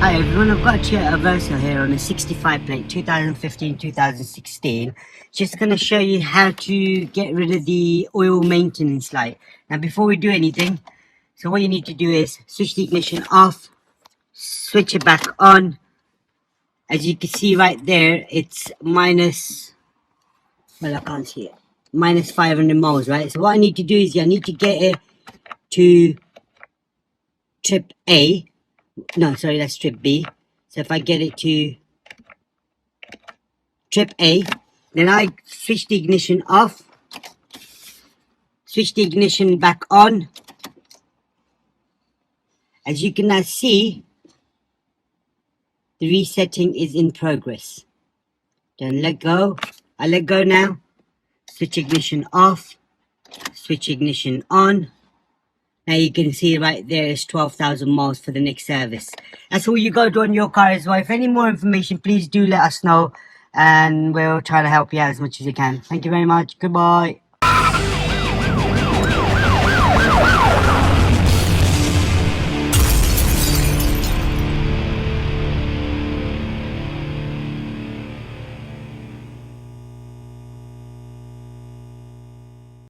Hi everyone, I've got a Toyota Verso here on a 65 plate, 2015-2016. Just going to show you how to get rid of the oil maintenance light. Now before we do anything, so what you need to do is switch the ignition off, switch it back on. As you can see right there, it's minus, well I can't see it, minus 500 miles, right? So what I need to do is I need to get it to trip A. No, sorry, that's trip B. So if I get it to trip A, then I switch the ignition off, switch the ignition back on. As you can now see, the resetting is in progress. Then let go. I let go now. Switch ignition off, switch ignition on. Now you can see right there is 12,000 miles for the next service. That's all you got to do on your car as well. If any more information, please do let us know, and we'll try to help you out as much as we can. Thank you very much. Goodbye.